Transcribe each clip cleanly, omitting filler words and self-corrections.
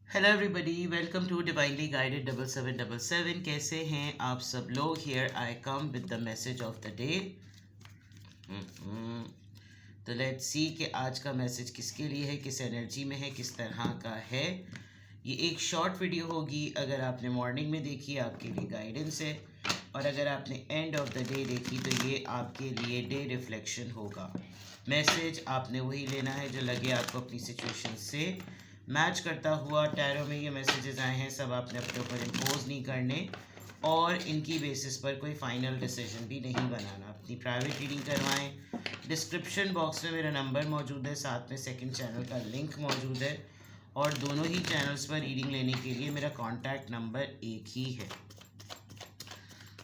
Hello everybody, welcome to divinely guided 7777। कैसे हैं आप सब लोग? Here I come with the message of the day. तो लेट्स सी कि आज का मैसेज किसके लिए है, किस एनर्जी में है, किस तरह का है। ये एक शॉर्ट वीडियो होगी। अगर आपने मॉर्निंग में देखी आपके लिए गाइडेंस है, और अगर आपने एंड ऑफ द डे देखी तो ये आपके लिए डे रिफ्लेक्शन होगा। मैसेज आपने वही लेना है जो लगे आपको अपनी सिचुएशन से मैच करता हुआ। टैरो में ये मैसेजेस आए हैं, सब आपने अपने ऊपर इम्पोज नहीं करने और इनकी बेसिस पर कोई फाइनल डिसीजन भी नहीं बनाना। अपनी प्राइवेट रीडिंग करवाएं। डिस्क्रिप्शन बॉक्स में मेरा नंबर मौजूद है, साथ में सेकंड चैनल का लिंक मौजूद है, और दोनों ही चैनल्स पर रीडिंग लेने के लिए मेरा कॉन्टैक्ट नंबर एक ही है।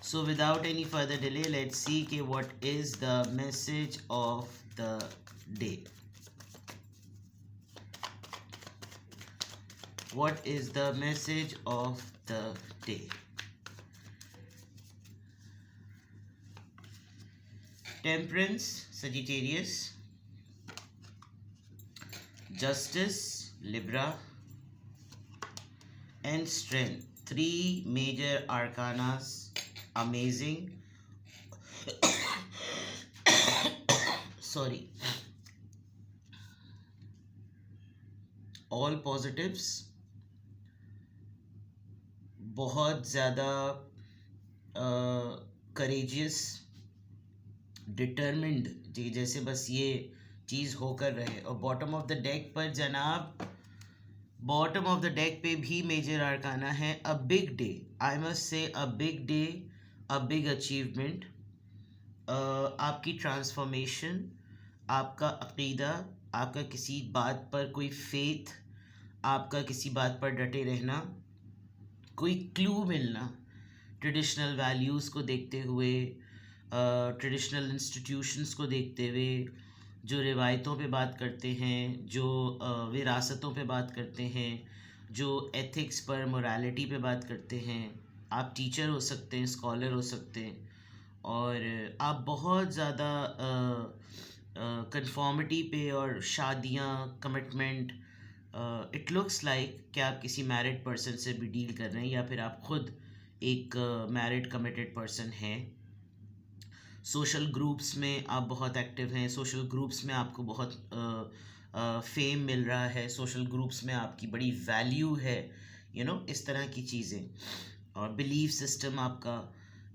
So without any further delay let's see कि what is the message of the day. What is the message of the day? Temperance, Sagittarius. Justice, Libra. And Strength. Three major arcanas. Amazing. Sorry. All positives. बहुत ज़्यादा courageous, determined, जी जैसे बस ये चीज़ होकर रहे। और bottom of the deck पर जनाब, बॉटम ऑफ द डेक पे भी मेजर आर्काना है। A big day, I must से a big day, a big achievement. आपकी ट्रांसफॉर्मेशन, आपका अकीदा, आपका किसी बात पर कोई फेथ, आपका किसी बात पर डटे रहना, कोई क्लू मिलना, ट्रेडिशनल वैल्यूज़ को देखते हुए, ट्रेडिशनल इंस्टीट्यूशंस को देखते हुए, जो रिवायतों पे बात करते हैं, जो विरासतों पे बात करते हैं, जो एथिक्स पर, मोरालिटी पे बात करते हैं। आप टीचर हो सकते हैं, स्कॉलर हो सकते हैं, और आप बहुत ज़्यादा कंफॉर्मिटी पे और शादियाँ, कमिटमेंट, इट लुक्स लाइक कि आप किसी मैरिड पर्सन से भी डील कर रहे हैं, या फिर आप खुद एक मैरिड कमिटेड पर्सन हैं। सोशल ग्रुप्स में आप बहुत एक्टिव हैं। सोशल ग्रुप्स में आपको बहुत फेम मिल रहा है। सोशल ग्रुप्स में आपकी बड़ी वैल्यू है, इस तरह की चीज़ें। और बिलीफ सिस्टम आपका,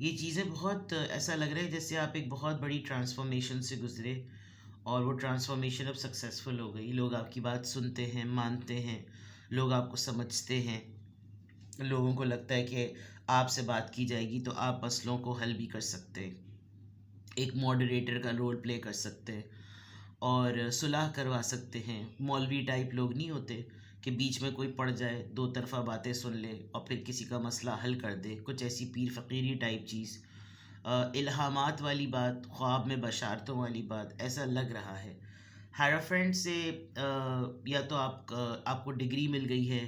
ये चीज़ें बहुत ऐसा लग रहा है जैसे आप एक बहुत बड़ी ट्रांसफॉर्मेशन से गुजरे, और वो ट्रांसफॉर्मेशन अब सक्सेसफुल हो गई। लोग आपकी बात सुनते हैं, मानते हैं, लोग आपको समझते हैं। लोगों को लगता है कि आपसे बात की जाएगी तो आप मसलों को हल भी कर सकते हैं, एक मॉडरेटर का रोल प्ले कर सकते हैं, और सुलह करवा सकते हैं। मौलवी टाइप लोग नहीं होते कि बीच में कोई पड़ जाए, दो तरफा बातें सुन ले और फिर किसी का मसला हल कर दे। कुछ ऐसी पीर फ़कीरी टाइप चीज़, इल्हामात वाली बात, ख्वाब में बशारतों वाली बात, ऐसा लग रहा है। हायराफेंट से या तो आपको डिग्री मिल गई है,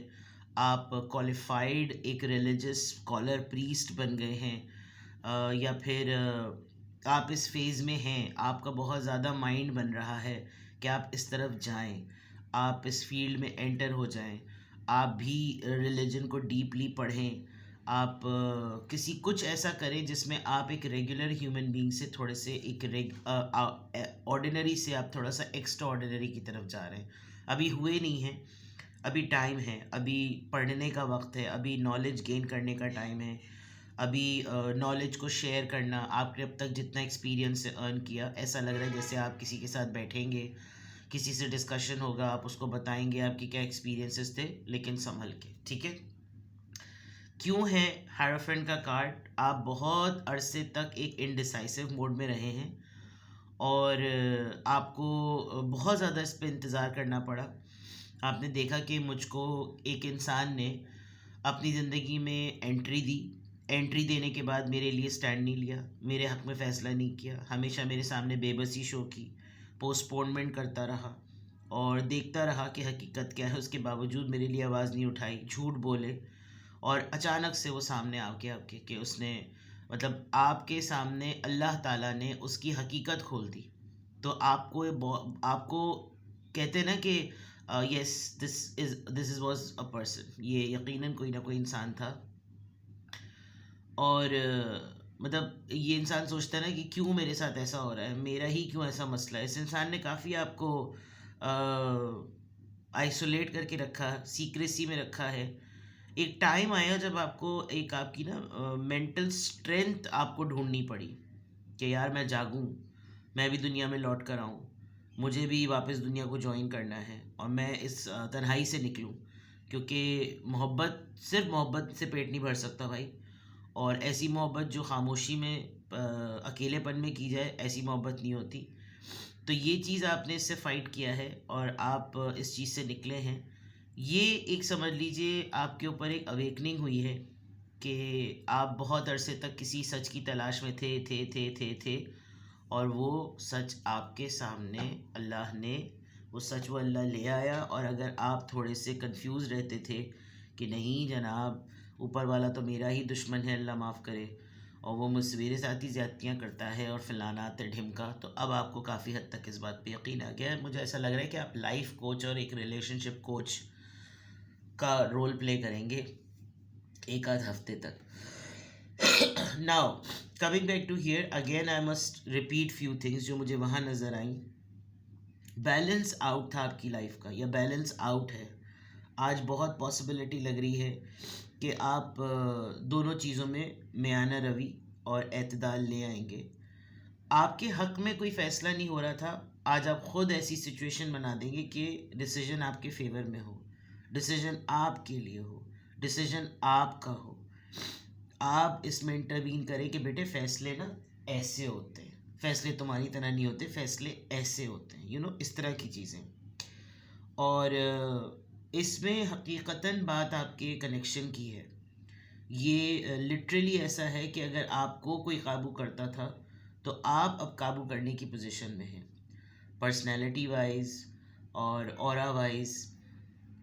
आप क्वालिफाइड एक रिलीजियस स्कॉलर प्रीस्ट बन गए हैं, या फिर आप इस फेज़ में हैं, आपका बहुत ज़्यादा माइंड बन रहा है कि आप इस तरफ जाएं, आप इस फील्ड में एंटर हो जाएं, आप भी रिलीजन को डीपली पढ़ें, आप किसी कुछ ऐसा करें जिसमें आप एक रेगुलर ह्यूमन बीइंग से थोड़े से एक ऑर्डिनरी से आप थोड़ा सा एक्स्ट्रा ऑर्डिनरी की तरफ जा रहे हैं। अभी हुए नहीं हैं, अभी टाइम है, अभी पढ़ने का वक्त है, अभी नॉलेज गेन करने का टाइम है, अभी नॉलेज को शेयर करना। आपने अब तक जितना एक्सपीरियंस से अर्न किया, ऐसा लग रहा है जैसे आप किसी के साथ बैठेंगे, किसी से डिस्कशन होगा, आप उसको बताएंगे आपके क्या एक्सपीरियंसेस थे, लेकिन संभल के, ठीक है। क्यों है हायराफेंट का कार्ड? आप बहुत अरसे तक एक इनडिसाइसिव मोड में रहे हैं, और आपको बहुत ज़्यादा इस पर इंतज़ार करना पड़ा। आपने देखा कि मुझको एक इंसान ने अपनी ज़िंदगी में एंट्री दी, एंट्री देने के बाद मेरे लिए स्टैंड नहीं लिया, मेरे हक़ में फ़ैसला नहीं किया, हमेशा मेरे सामने बेबसी शो की, पोस्टपोनमेंट करता रहा और देखता रहा कि हकीकत क्या है। उसके बावजूद मेरे लिए आवाज़ नहीं उठाई, झूठ बोले, और अचानक से वो सामने आ गया आपके कि उसने, मतलब आपके सामने अल्लाह ताला ने उसकी हकीकत खोल दी। तो आपको कहते हैं ना कि yes, this is was a person, ये यकीनन कोई ना कोई इंसान था। और मतलब ये इंसान सोचता है ना कि क्यों मेरे साथ ऐसा हो रहा है, मेरा ही क्यों ऐसा मसला है। इस इंसान ने काफ़ी आपको आइसोलेट करके रखा, सीक्रेसी में रखा है। एक टाइम आया जब आपको एक आपकी ना मेंटल स्ट्रेंथ आपको ढूंढनी पड़ी कि यार मैं जागूं, मैं भी दुनिया में लौट कर आऊं, मुझे भी वापस दुनिया को ज्वाइन करना है और मैं इस तन्हाई से निकलूं। क्योंकि मोहब्बत, सिर्फ मोहब्बत से पेट नहीं भर सकता भाई। और ऐसी मोहब्बत जो खामोशी में अकेलेपन में की जाए, ऐसी मोहब्बत नहीं होती। तो ये चीज़ आपने इससे फ़ाइट किया है और आप इस चीज़ से निकले हैं। ये एक समझ लीजिए आपके ऊपर एक अवेकनिंग हुई है कि आप बहुत अरसे तक किसी सच की तलाश में थे और वो सच आपके सामने अल्लाह ने, वो सच वो अल्लाह ले आया। और अगर आप थोड़े से कंफ्यूज रहते थे कि नहीं जनाब, ऊपर वाला तो मेरा ही दुश्मन है, अल्लाह माफ़ करे, और वो मुझसे मेरे साथ ही ज़्यादतियाँ करता है और फलाना ढिमका, तो अब आपको काफ़ी हद तक इस बात पे यकीन आ गया है। मुझे ऐसा लग रहा है कि आप लाइफ कोच और एक रिलेशनशिप कोच का रोल प्ले करेंगे एक आध हफ्ते तक। Now coming back to here again, I must repeat few things जो मुझे वहाँ नज़र आई। बैलेंस आउट था आपकी लाइफ का, या बैलेंस आउट है। आज बहुत पॉसिबिलिटी लग रही है कि आप दोनों चीज़ों में मियाना रवि और एतदाल ले आएंगे। आपके हक में कोई फ़ैसला नहीं हो रहा था, आज आप ख़ुद ऐसी सिचुएशन बना देंगे कि डिसीजन आपके फेवर में हो, डिसीजन आपके लिए हो, डिसीजन आपका हो। आप इसमें इंटरवीन करें कि बेटे फ़ैसले ना ऐसे होते हैं, फ़ैसले तुम्हारी तरह नहीं होते, फ़ैसले ऐसे होते हैं, इस तरह की चीज़ें। और इसमें हकीकतन बात आपके कनेक्शन की है। ये लिटरली ऐसा है कि अगर आपको कोई काबू करता था तो आप अब काबू करने की पोजीशन में हैं, पर्सनैलिटी वाइज और ऑरा वाइज,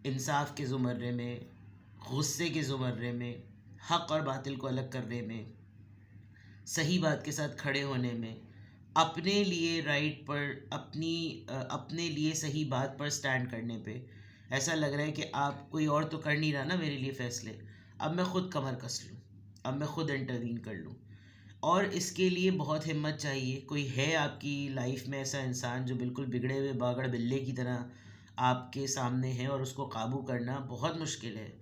इंसाफ के ज़ुमर्रे में, गुस्से के ज़ुमर्रे में, हक़ और बातिल को अलग करने में, सही बात के साथ खड़े होने में, अपने लिए राइट पर, अपने लिए सही बात पर स्टैंड करने पे। ऐसा लग रहा है कि आप, कोई और तो कर नहीं रहा ना मेरे लिए फ़ैसले, अब मैं ख़ुद कमर कस लूँ, अब मैं ख़ुद इंटरवीन कर लूँ। और इसके लिए बहुत हिम्मत चाहिए। कोई है आपकी लाइफ में ऐसा इंसान जो बिल्कुल बिगड़े हुए बागड़ बिल्ले की तरह आपके सामने है और उसको काबू करना बहुत मुश्किल है।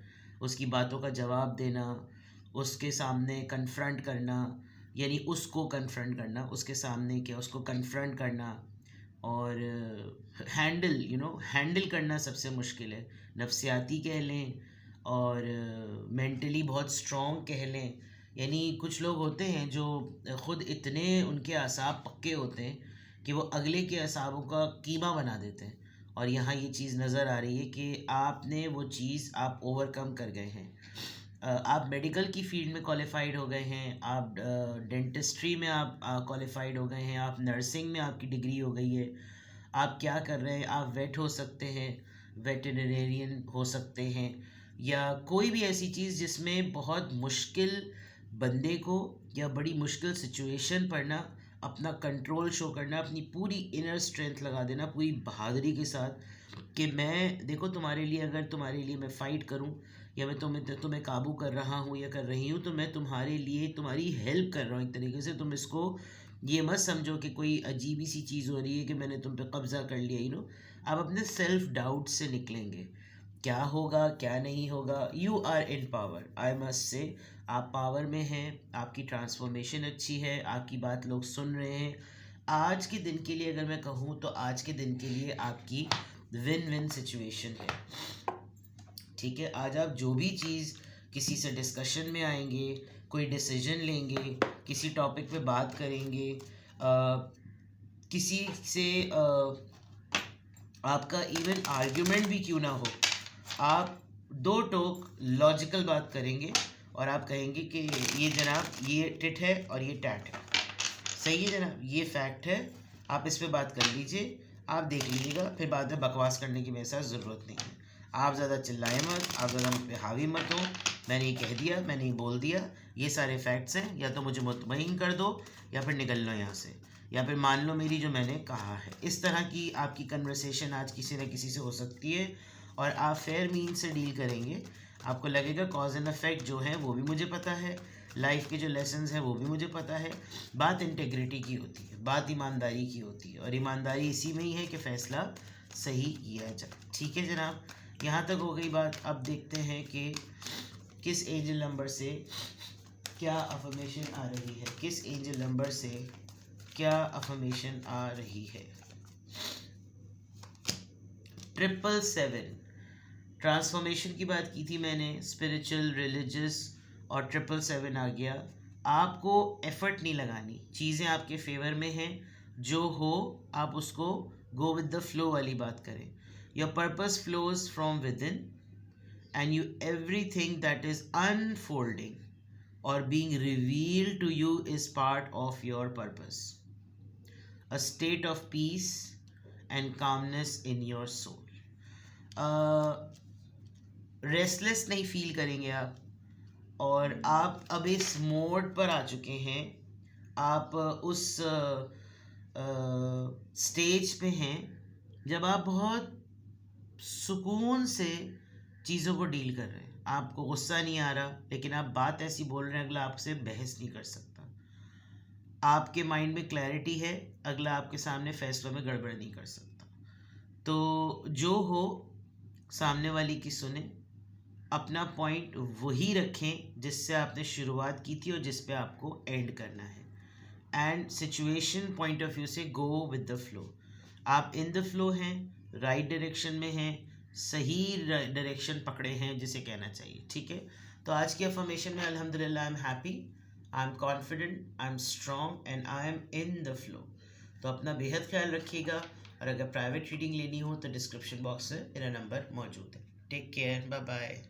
उसकी बातों का जवाब देना, उसके सामने कन्फ्रंट करना, यानी उसको कन्फ्रंट करना, उसके सामने क्या, उसको कन्फ्रंट करना और हैंडल करना सबसे मुश्किल है। नफ्सियाती कह लें और मेंटली बहुत स्ट्रॉन्ग कह लें। यानी कुछ लोग होते हैं जो ख़ुद इतने उनके असाब पक्के होते हैं कि वो अगले के असाबों का कीमा बना देते हैं। और यहाँ ये चीज़ नज़र आ रही है कि आपने वो चीज़ आप ओवरकम कर गए हैं। आप मेडिकल की फील्ड में क्वालिफाइड हो गए हैं, आप डेंटिस्ट्री में आप क्वालिफाइड हो गए हैं, आप नर्सिंग में आपकी डिग्री हो गई है। आप क्या कर रहे हैं, आप वेट हो सकते हैं, वेटरनेरियन हो सकते हैं, या कोई भी ऐसी चीज़ जिसमें बहुत मुश्किल बंदे को या बड़ी मुश्किल सिचुएशन पर ना अपना कंट्रोल शो करना, अपनी पूरी इनर स्ट्रेंथ लगा देना पूरी बहादुरी के साथ कि मैं, देखो तुम्हारे लिए, अगर तुम्हारे लिए मैं फ़ाइट करूं या मैं तुम्हें काबू कर रहा हूं या कर रही हूं, तो मैं तुम्हारे लिए तुम्हारी हेल्प कर रहा हूं एक तरीके से। तुम इसको ये मत समझो कि कोई अजीब ही सी चीज़ हो रही है कि मैंने तुम पे कब्ज़ा कर लिया। आप अपने सेल्फ डाउट से निकलेंगे, क्या होगा क्या नहीं होगा। You are in power, I must say. आप पावर में हैं, आपकी ट्रांसफॉर्मेशन अच्छी है, आपकी बात लोग सुन रहे हैं। आज के दिन के लिए अगर मैं कहूँ तो आज के दिन के लिए आपकी विन विन सिचुएशन है। ठीक है, आज आप जो भी चीज़ किसी से डिस्कशन में आएंगे, कोई डिसीजन लेंगे, किसी टॉपिक पे बात करेंगे, किसी से आपका इवन आर्ग्यूमेंट भी क्यों ना हो, आप दो टोक लॉजिकल बात करेंगे और आप कहेंगे कि ये जनाब ये टिट है और ये टैट है, सही है जनाब, ये फैक्ट है, आप इस पे बात कर लीजिए, आप देख लीजिएगा, फिर बाद में बकवास करने की मेरे साथ ज़रूरत नहीं है। आप ज़्यादा चिल्लाएं मत, आप ज़्यादा मुझ पे हावी मत हो। मैंने ये कह दिया, मैंने ये बोल दिया, ये सारे फैक्ट्स हैं, या तो मुझे मुतमईन कर दो या फिर निकल लो यहाँ से, या फिर मान लो मेरी जो मैंने कहा है। इस तरह की आपकी कन्वर्सेशन आज किसी न किसी से हो सकती है और आप फेयर मीन से डील करेंगे। आपको लगेगा कॉज एंड इफेक्ट जो है वो भी मुझे पता है, लाइफ के जो लेसन्स हैं वो भी मुझे पता है। बात इंटेग्रिटी की होती है, बात ईमानदारी की होती है, और ईमानदारी इसी में ही है कि फ़ैसला सही किया जाए। ठीक है जनाब, यहाँ तक हो गई बात। अब देखते हैं कि किस एंजल नंबर से क्या अफर्मेशन आ रही है, किस एंजल नंबर से क्या अफर्मेशन आ रही है। 777 ट्रांसफॉर्मेशन की बात की थी मैंने, स्पिरिचुअल, रिलीजियस, और 777 आ गया। आपको एफर्ट नहीं लगानी, चीज़ें आपके फेवर में हैं, जो हो आप उसको गो विद द फ्लो वाली बात करें। Your purpose flows from with in and you everything that is unfolding or being revealed to you is part of your purpose. A state of peace and calmness in your soul. Restless नहीं feel करेंगे आप, और आप अब इस mode पर आ चुके हैं, आप उस स्टेज पे हैं जब आप बहुत सुकून से चीज़ों को डील कर रहे हैं। आपको गुस्सा नहीं आ रहा, लेकिन आप बात ऐसी बोल रहे हैं अगला आपसे बहस नहीं कर सकता। आपके माइंड में क्लैरिटी है, अगला आपके सामने फैसलों में गड़बड़ नहीं कर सकता। तो जो हो सामने वाली की सुने, अपना पॉइंट वही रखें जिससे आपने शुरुआत की थी और जिस पे आपको एंड करना है। And situation point of view से गो विद द फ्लो। आप इन द फ्लो हैं, राइट डायरेक्शन में हैं, सही डायरेक्शन पकड़े हैं जिसे कहना चाहिए। ठीक है, तो आज की अफर्मेशन में अल्हम्दुलिल्लाह I am happy, I am confident, I am strong and I am in the flow. तो अपना बेहद ख्याल रखिएगा, और अगर प्राइवेट रीडिंग लेनी हो तो डिस्क्रिप्शन बॉक्स में मेरा नंबर मौजूद है। Take care, bye bye.